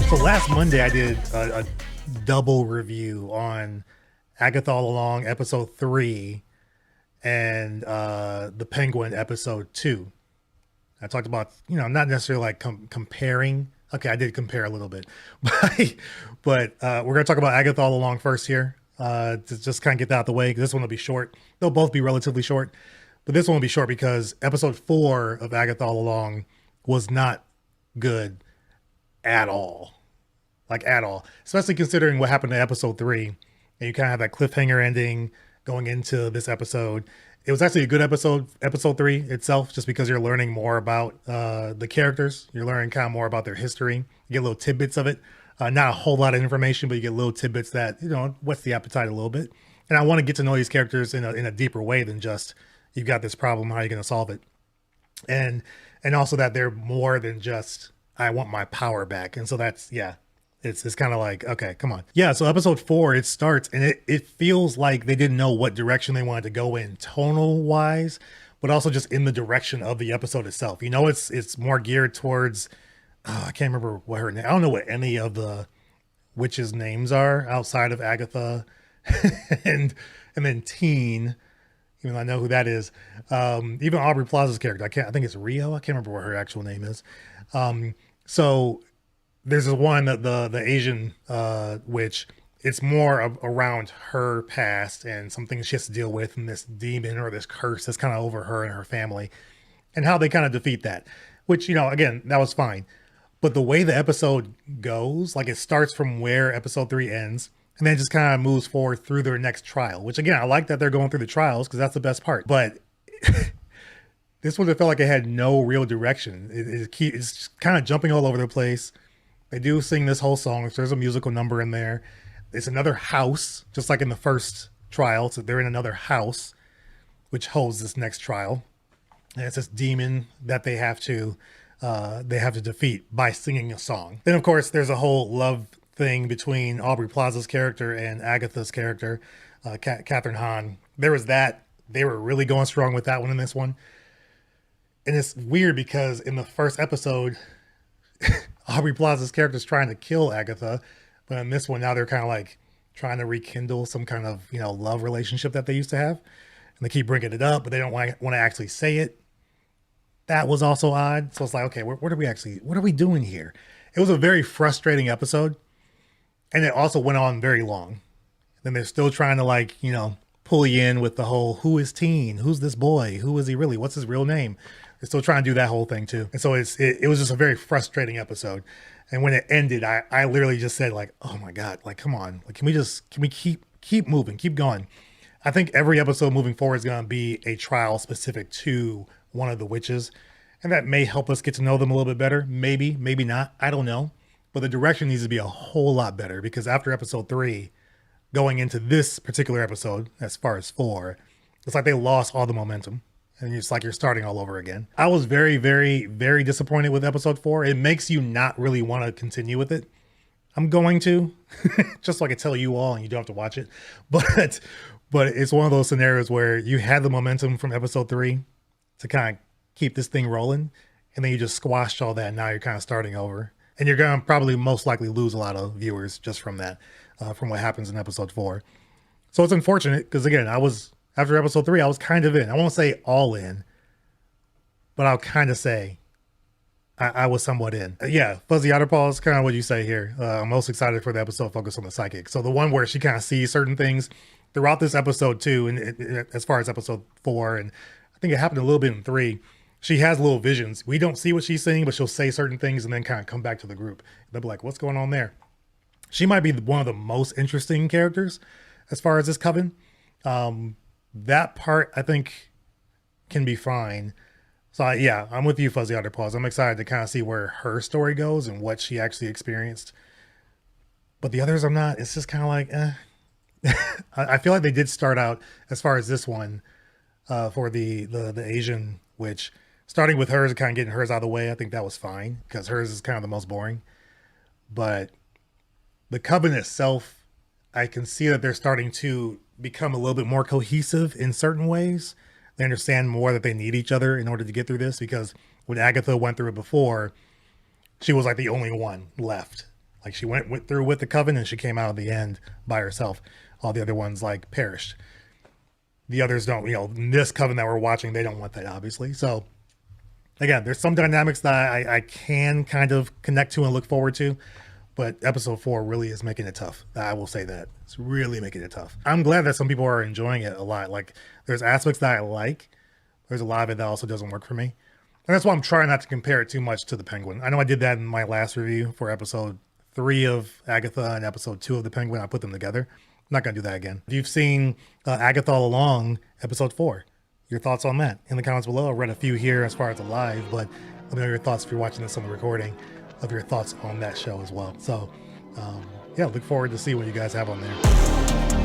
So last Monday, I did a double review on Agatha All Along episode 3 and the Penguin episode 2. I talked about, not necessarily like comparing. Okay, I did compare a little bit, but we're going to talk about Agatha All Along first here to just kind of get that out of the way, because this one will be short. They'll both be relatively short, but this one will be short because episode 4 of Agatha All Along was not good at all. Like at all, especially considering what happened to episode 3, and you kind of have that cliffhanger ending going into this episode. It was actually a good episode 3 itself, just because you're learning more about the characters. You're learning kind of more about their history. You get little tidbits of it. Not a whole lot of information, but you get little tidbits that, whets the appetite a little bit. And I want to get to know these characters in a deeper way than just, you've got this problem, how are you going to solve it? And also that they're more than just, I want my power back. And so that's, yeah. It's kind of like, okay, come on. Yeah, so episode 4, it starts, and it feels like they didn't know what direction they wanted to go in tonal-wise, but also just in the direction of the episode itself. It's more geared towards, I can't remember what her name, I don't know what any of the witches' names are outside of Agatha and then Teen, even though I know who that is. Even Aubrey Plaza's character, I think it's Rio, I can't remember what her actual name is. So there's this one, the Asian witch. It's more around her past and some things she has to deal with, and this demon or this curse that's kind of over her and her family, and how they kind of defeat that. Which, again, that was fine. But the way the episode goes, like it starts from where episode 3 ends, and then just kind of moves forward through their next trial. Which, again, I like that they're going through the trials, because that's the best part. But this one, it felt like it had no real direction. It's kind of jumping all over the place. They do sing this whole song. So there's a musical number in there. It's another house, just like in the first trial. So they're in another house, which holds this next trial. And it's this demon that they have to defeat by singing a song. Then, of course, there's a whole love thing between Aubrey Plaza's character and Agatha's character, Kathryn Hahn. There was that. They were really going strong with that one in this one. And it's weird because in the first episode, Aubrey Plaza's character is trying to kill Agatha, but in this one now they're kind of like trying to rekindle some kind of love relationship that they used to have, and they keep bringing it up, but they don't want to actually say it. That was also odd. So it's like, okay, what are we doing here? It was a very frustrating episode, and it also went on very long. Then they're still trying to pull you in with the whole, who is Teen? Who's this boy? Who is he really? What's his real name? They're still trying to do that whole thing too. And so it was just a very frustrating episode. And when it ended, I literally just said oh my God, come on. Can we keep moving, keep going? I think every episode moving forward is going to be a trial specific to one of the witches. And that may help us get to know them a little bit better. Maybe not. I don't know. But the direction needs to be a whole lot better, because after episode 3, going into this particular episode, as far as 4, it's like they lost all the momentum. And it's like you're starting all over again. I was very, very, very disappointed with episode 4. It makes you not really want to continue with it. I'm going to, just so I can tell you all and you don't have to watch it. But it's one of those scenarios where you had the momentum from episode 3 to kind of keep this thing rolling. And then you just squashed all that. And now you're kind of starting over. And you're going to probably most likely lose a lot of viewers just from that, from what happens in episode 4. So it's unfortunate because, again, after episode 3, I was kind of in. I won't say all in, but I'll kind of say I was somewhat in. Yeah, Fuzzy Otterpaw is kind of what you say here. I'm most excited for the episode focused on the psychic. So the one where she kind of sees certain things throughout this episode too, and as far as episode 4, and I think it happened a little bit in 3, she has little visions. We don't see what she's seeing, but she'll say certain things and then kind of come back to the group. They'll be like, what's going on there? She might be one of the most interesting characters as far as this coven. That part, I think, can be fine. So, yeah, I'm with you, Fuzzy Otterpaws. I'm excited to kind of see where her story goes and what she actually experienced. But the others, I'm not. It's just kind of like, I feel like they did start out, as far as this one, for the Asian witch, starting with hers and kind of getting hers out of the way. I think that was fine, because hers is kind of the most boring. But the coven itself, I can see that they're starting to become a little bit more cohesive in certain ways. They understand more that they need each other in order to get through this, because when Agatha went through it before, she was like the only one left. Like she went through with the coven and she came out at the end by herself. All the other ones like perished. The others don't, you know, this coven that we're watching, they don't want that, obviously. So again, there's some dynamics that I can kind of connect to and look forward to, but episode 4 really is making it tough. I will say that. It's really making it tough. I'm glad that some people are enjoying it a lot. Like, there's aspects that I like. There's a lot of it that also doesn't work for me. And that's why I'm trying not to compare it too much to the Penguin. I know I did that in my last review for episode 3 of Agatha and episode 2 of the Penguin. I put them together. I'm not going to do that again. If you've seen Agatha All Along, episode 4, your thoughts on that in the comments below. I read a few here as far as the live, but let me know your thoughts if you're watching this on the recording of your thoughts on that show as well. So yeah, look forward to see what you guys have on there.